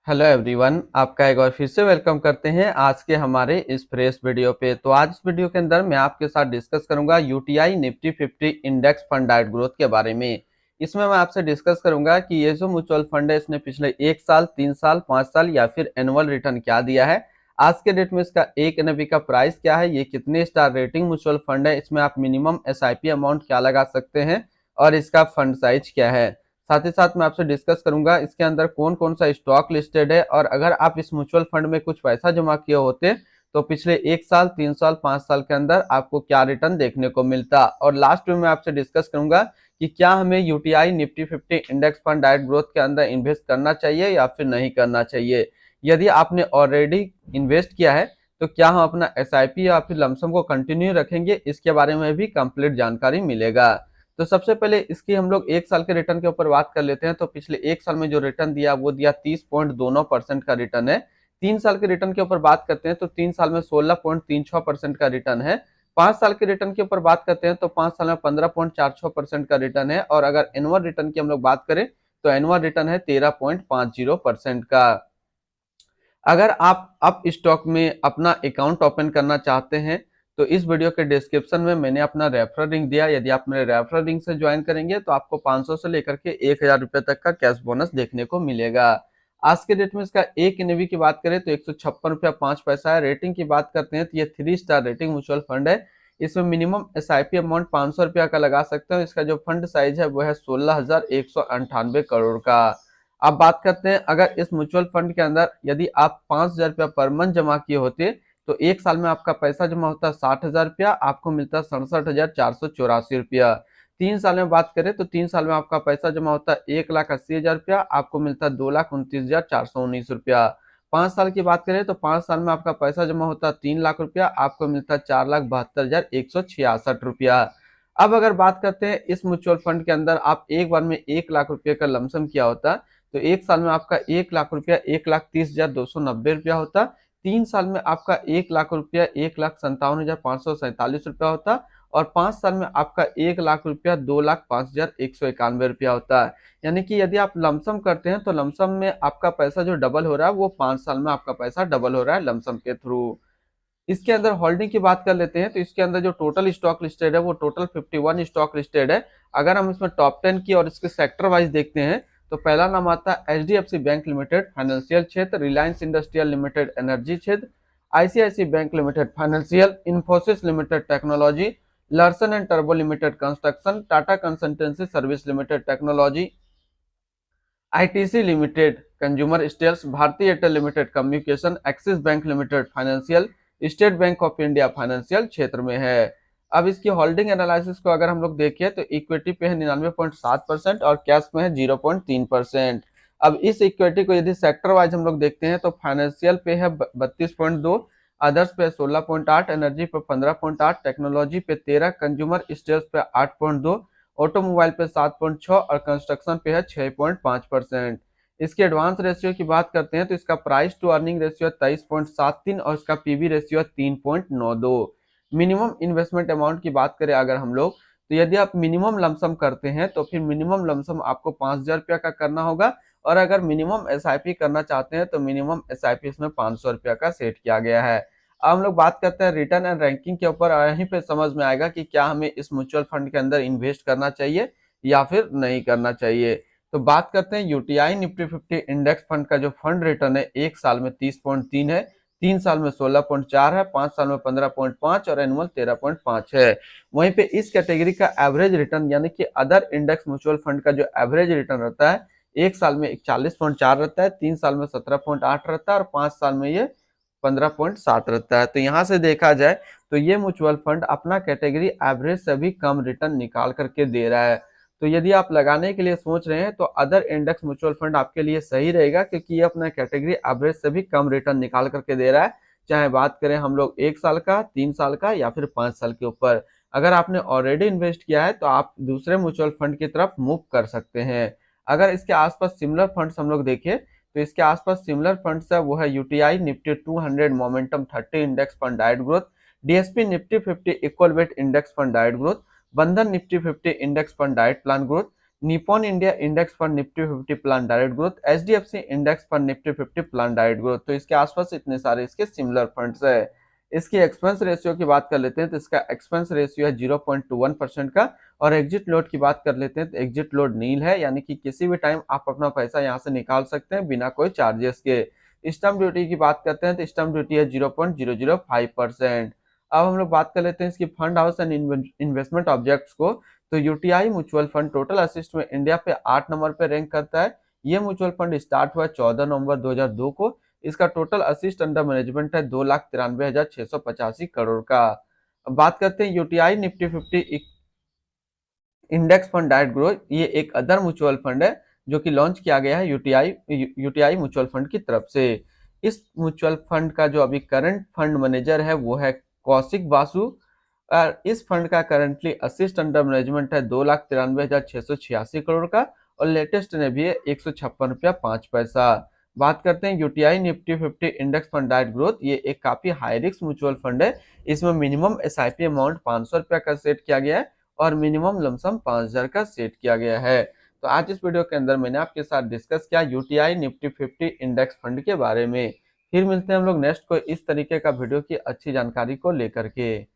Hello everyone, आपका एक बार फिर से वेलकम करते हैं आज के हमारे इस फ्रेश वीडियो पे। तो आज इस वीडियो के अंदर मैं आपके साथ डिस्कस करूंगा यूटीआई निफ्टी 50 इंडेक्स फंड डाइट ग्रोथ के बारे में। इसमें मैं आपसे डिस्कस करूंगा कि ये जो म्यूचुअल फंड है इसने पिछले 1 साल, 3 साल, 5 साल या फिर एनुअल रिटर्न क्या दिया है। आज के डेट में इसका एक एनएवी का प्राइस क्या है, ये कितने स्टार रेटिंग म्यूचुअल फंड है, इसमें आप मिनिमम एसआईपी अमाउंट क्या लगा सकते हैं और इसका फंड साइज क्या है। साथ ही साथ मैं आपसे डिस्कस करूंगा इसके अंदर कौन कौन सा स्टॉक लिस्टेड है और अगर आप इस म्यूचुअल फंड में कुछ पैसा जमा किए होते तो पिछले 1 साल, 3 साल, 5 साल के अंदर आपको क्या रिटर्न देखने को मिलता। और लास्ट में मैं आपसे डिस्कस करूंगा कि क्या हमें UTI Nifty 50 index fund direct growth के अंदर इन्वेस्ट करना चाहिए या फिर नहीं करना चाहिए। यदि आपने ऑलरेडी इन्वेस्ट किया है तो क्या हम अपना एसआईपी या फिर लमसम को कंटिन्यू रखेंगे, इसके बारे में भी कंप्लीट जानकारी मिलेगा। तो सबसे पहले इसकी हम लोग 1 साल के रिटर्न के ऊपर बात कर लेते हैं। तो पिछले 1 साल में जो रिटर्न दिया वो दिया 30.29% का रिटर्न है। 3 साल के रिटर्न के ऊपर बात करते हैं तो 3 साल में 16.36% का रिटर्न है। 5 साल के रिटर्न के ऊपर बात करते हैं तो 5 साल में 15.46% का रिटर्न है। और अगर एनुअल रिटर्न की हम लोग बात करें तो एनुअल रिटर्न है 13.50% का। अगर आप अप स्टॉक में अपना अकाउंट ओपन करना चाहते हैं तो इस वीडियो के डिस्क्रिप्शन में मैंने अपना रेफरल लिंक दिया। यदि आप मेरे रेफरल लिंक से ज्वाइन करेंगे तो आपको 500 से लेकर के 1000 रुपए तक का कैश बोनस देखने को मिलेगा। आज के डेट में इसका एक एनएवी की बात करें तो 156 रुपया 5 पैसा है। रेटिंग की बात करते हैं तो ये 3 स्टार रेटिंग म्यूचुअल फंड है। इसमें मिनिमम एसआईपी अमाउंट 500 रुपया का लगा सकते हो। इसका जो फंड साइज है वो है 16,198 करोड़ का। अब बात करते हैं अगर इस म्यूचुअल फंड के अंदर यदि आप 5,000 रुपया पर मंथ जमा किए होते तो 1 साल में आपका पैसा जमा होता है 60,000 रुपया, आपको मिलता है 67,484 रुपया। 3 साल में बात करें तो 3 साल में आपका पैसा जमा होता है 1,80,000 रुपया, आपको मिलता है 2,29,419 रुपया। 5 साल की बात करें तो 5 साल में आपका पैसा जमा होता है 3 लाख रुपया, आपको मिलता है 4,72,166 रुपया। अब अगर बात करते हैं इस म्यूचुअल फंड के अंदर आप एक बार में 1 लाख रुपये का लमसम किया होता तो 1 साल में आपका 1 लाख रुपया 1,30,290 रुपया होता। 3 साल में आपका 1 लाख रुपया 1,57,547 रुपया होता। और 5 साल में आपका 1 लाख रुपया 2,05,191 रुपया होता है। यानी कि यदि आप लमसम करते हैं तो लमसम में आपका पैसा जो डबल हो रहा है वो 5 साल में आपका पैसा डबल हो रहा है लमसम के थ्रू। इसके अंदर होल्डिंग की बात कर लेते हैं तो इसके अंदर जो टोटल स्टॉक लिस्टेड है वो टोटल 51 स्टॉक लिस्टेड है। अगर हम इसमें टॉप 10 की और इसके सेक्टर वाइज देखते हैं तो पहला नाम आता है एचडीएफसी बैंक लिमिटेड फाइनेंशियल क्षेत्र, रिलायंस इंडस्ट्रियल लिमिटेड एनर्जी क्षेत्र, ICIC bank limited financial, Infosys limited technology, Larsen and टर्बो limited construction, Tata consultancy service limited technology, ITC limited consumer staples, Bharti Airtel limited communication, Axis bank limited financial, State Bank of India financial क्षेत्र में है। अब इसकी holding analysis को अगर हम लोग देखें तो इक्विटी पे है 99.7% और कैश में है 0.3%। अब इस इक्विटी को यदि सेक्टर वाइज हम लोग देखते हैं तो फाइनेंशियल पे है 32.2, अदर्स पे 16.8, एनर्जी पे 15.8, टेक्नोलॉजी पे 13, कंज्यूमर स्टेल्स पे 8.2, ऑटोमोबाइल पे 7.6 और कंस्ट्रक्शन पे है 6.5%। इसके एडवांस रेशियो की बात करते हैं तो इसका प्राइस टू अर्निंग रेशियो 23.73 और इसका PB ratio 3.92। Minimum investment amount की बात करें अगर हम लोग तो यदि आप मिनिमम लमसम करते हैं तो फिर मिनिमम लमसम आपको 5,000 रुपया का करना होगा। और अगर मिनिमम एसआईपी करना चाहते हैं तो मिनिमम एसआईपी इसमें 500 रुपया का सेट किया गया है। अब हम लोग बात करते हैं रिटर्न एंड रैंकिंग के ऊपर। यहीं पे समझ में आएगा कि क्या हमें इस म्यूचुअल फंड के अंदर इन्वेस्ट करना चाहिए या फिर नहीं करना चाहिए। तो बात करते हैं यूटीआई निफ्टी 50 इंडेक्स फंड का जो फंड रिटर्न है 1 साल में 30.3 है, 3 साल में 16.4 है, 5 साल में 15.5 और एनुअल 13.5 है। वहीं पे इस कैटेगरी का एवरेज रिटर्न यानी कि अदर इंडेक्स म्यूचुअल फंड का जो एवरेज रिटर्न रहता है 1 साल में 41.4 रहता है, 3 साल में 17.8 रहता है और 5 साल में ये 15.7 रहता है। तो यहाँ से देखा जाए तो ये म्यूचुअल फंड अपना कैटेगरी एवरेज से भी कम रिटर्न निकाल करके दे रहा है। तो यदि आप लगाने के लिए सोच रहे हैं तो अदर इंडेक्स म्यूचुअल फंड आपके लिए सही रहेगा क्योंकि ये अपना कैटेगरी एवरेज से भी कम रिटर्न निकाल करके दे रहा है। चाहे बात करें हम लोग 1 साल का, 3 साल का या फिर 5 साल के ऊपर। अगर आपने ऑलरेडी इन्वेस्ट किया है तो आप दूसरे म्यूचुअल फंड की तरफ मूव कर सकते हैं। अगर इसके आसपास सिमिलर फंड्स हम लोग देखें तो इसके आसपास सिमिलर फंड्स है वो है UTI Nifty 200 momentum 30 index fund डाइट growth, DSP Nifty 50 equal weight index fund डाइट growth, Bandhan Nifty 50 index fund डाइट plan growth, Nippon India index fund Nifty 50 plan direct growth, HDFC index fund Nifty 50 plan direct growth. तो इसके आसपास इतने सारे इसके सिमिलर फंड्स है। इसकी एक्सपेंस रेशियो की बात कर लेते हैं तो इसका एक्सपेंस रेशियो है 0.21% का। और एग्जिट लोड की बात कर लेते हैं तो एग्जिट लोड नील है, यानी कि किसी भी टाइम आप अपना पैसा यहाँ से निकाल सकते हैं बिना कोई चार्जेस के। स्टैम्प ड्यूटी की बात करते हैं तो स्टैम्प ड्यूटी है 0.005%। अब हम लोग बात कर लेते हैं इसकी fund house and investment objects को। तो UTI mutual fund total assist में इंडिया पे 8 नंबर पे रैंक करता है। ये म्यूचुअल फंड स्टार्ट हुआ 14 नवंबर 2002 को। इसका टोटल असिस्ट अंडर मैनेजमेंट है 2,93,685 करोड़ का। अब बात करते हैं UTI Nifty 50 index fund direct growth. ये एक अदर म्यूचुअल फंड है जो कि लॉन्च किया गया है यूटीआई म्यूचुअल फंड की तरफ से। इस म्यूचुअल फंड का जो अभी करंट फंड मैनेजर है वो है कौशिक बासु। और इस फंड का करंटली असिस्ट अंडर मैनेजमेंट है 2,93,686 करोड़ का। और लेटेस्ट ने भी है 156 रुपया 5 पैसा। बात करते हैं UTI Nifty 50 index fund direct growth. ये एक काफी हाई रिस्क म्यूचुअल फंड है। इसमें मिनिमम एसआईपी अमाउंट 500 रुपया का सेट किया गया है और मिनिमम लमसम 5,000 का सेट किया गया है। तो आज इस वीडियो के अंदर मैंने आपके साथ डिस्कस किया यूटीआई निफ्टी 50 इंडेक्स फंड के बारे में। फिर मिलते हैं हम लोग नेक्स्ट को इस तरीके का वीडियो की अच्छी जानकारी को लेकर के।